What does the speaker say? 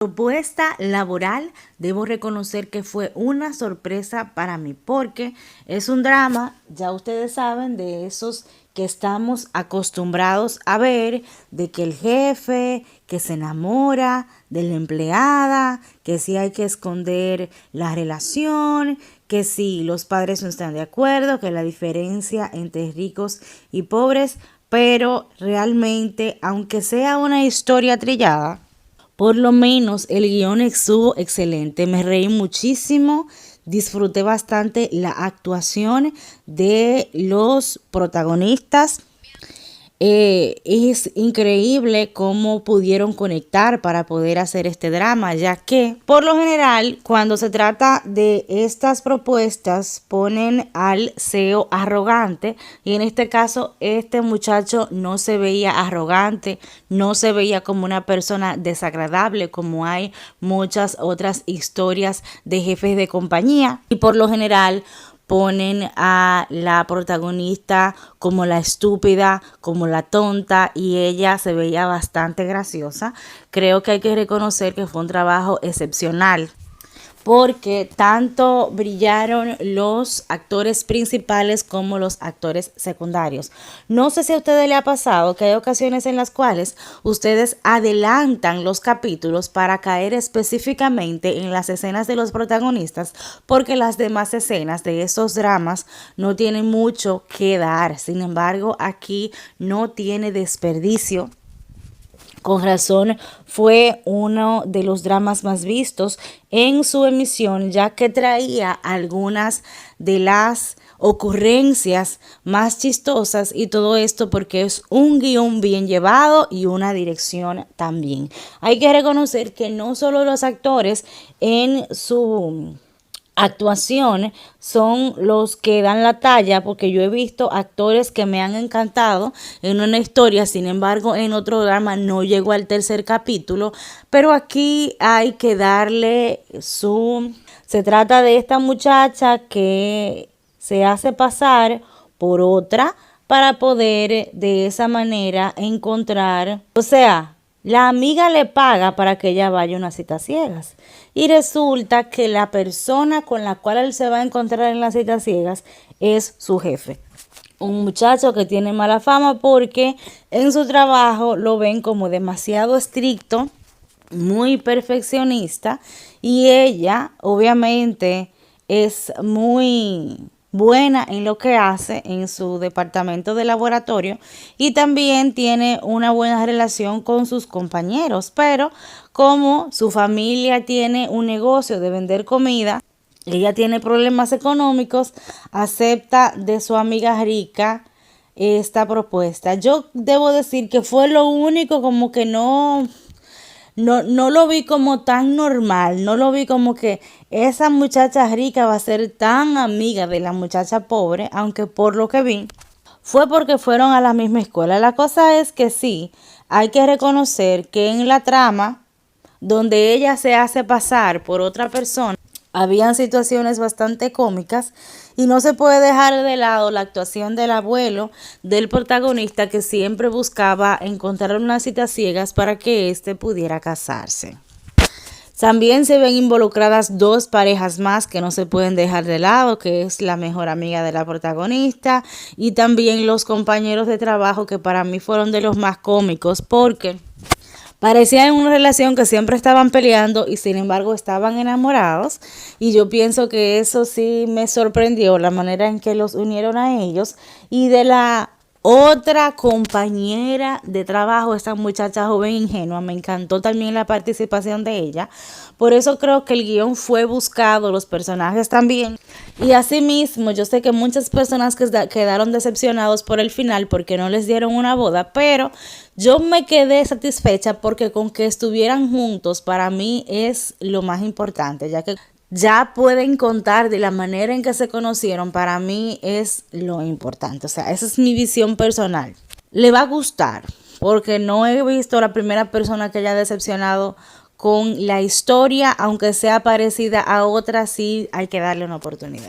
Propuesta laboral, debo reconocer que fue una sorpresa para mí porque es un drama, ya ustedes saben, de esos que estamos acostumbrados a ver, de que el jefe que se enamora de la empleada, que si hay que esconder la relación, que si los padres no están de acuerdo, que la diferencia entre ricos y pobres, pero realmente, aunque sea una historia trillada, por lo menos el guión estuvo excelente, me reí muchísimo, disfruté bastante la actuación de los protagonistas. Es increíble cómo pudieron conectar para poder hacer este drama, ya que por lo general cuando se trata de estas propuestas ponen al CEO arrogante y en este caso este muchacho no se veía arrogante, no se veía como una persona desagradable como hay muchas otras historias de jefes de compañía y por lo general ponen a la protagonista como la estúpida, como la tonta y ella se veía bastante graciosa. Creo que hay que reconocer que fue un trabajo excepcional porque tanto brillaron los actores principales como los actores secundarios. No sé si a ustedes les ha pasado que hay ocasiones en las cuales ustedes adelantan los capítulos para caer específicamente en las escenas de los protagonistas porque las demás escenas de esos dramas no tienen mucho que dar. Sin embargo, aquí no tiene desperdicio. Con razón fue uno de los dramas más vistos en su emisión, ya que traía algunas de las ocurrencias más chistosas y todo esto porque es un guión bien llevado y una dirección también. Hay que reconocer que no solo los actores en su actuación son los que dan la talla porque yo he visto actores que me han encantado en una historia, sin embargo en otro drama no llegó al tercer capítulo, pero aquí hay que darle se trata de esta muchacha que se hace pasar por otra para poder de esa manera encontrar, o sea, la amiga le paga para que ella vaya a una cita ciegas. Y resulta que la persona con la cual él se va a encontrar en las citas ciegas es su jefe. Un muchacho que tiene mala fama porque en su trabajo lo ven como demasiado estricto, muy perfeccionista y ella obviamente es muy buena en lo que hace en su departamento de laboratorio y también tiene una buena relación con sus compañeros, pero como su familia tiene un negocio de vender comida, ella tiene problemas económicos, acepta de su amiga rica esta propuesta. Yo debo decir que fue lo único como que no lo vi como tan normal, no lo vi como que esa muchacha rica va a ser tan amiga de la muchacha pobre, aunque por lo que vi fue porque fueron a la misma escuela. La cosa es que sí, hay que reconocer que en la trama donde ella se hace pasar por otra persona, habían situaciones bastante cómicas y no se puede dejar de lado la actuación del abuelo del protagonista que siempre buscaba encontrar unas citas ciegas para que éste pudiera casarse. También se ven involucradas dos parejas más que no se pueden dejar de lado, que es la mejor amiga de la protagonista y también los compañeros de trabajo que para mí fueron de los más cómicos porque parecían una relación que siempre estaban peleando y sin embargo estaban enamorados y yo pienso que eso sí me sorprendió la manera en que los unieron a ellos y de la otra compañera de trabajo, esta muchacha joven ingenua, me encantó también la participación de ella. Por eso creo que el guión fue buscado, los personajes también. Y asimismo, yo sé que muchas personas quedaron decepcionados por el final porque no les dieron una boda, pero yo me quedé satisfecha porque con que estuvieran juntos para mí es lo más importante, ya que ya pueden contar de la manera en que se conocieron, para mí es lo importante. O sea, esa es mi visión personal. Le va a gustar, porque no he visto la primera persona que haya decepcionado con la historia, aunque sea parecida a otra, sí hay que darle una oportunidad.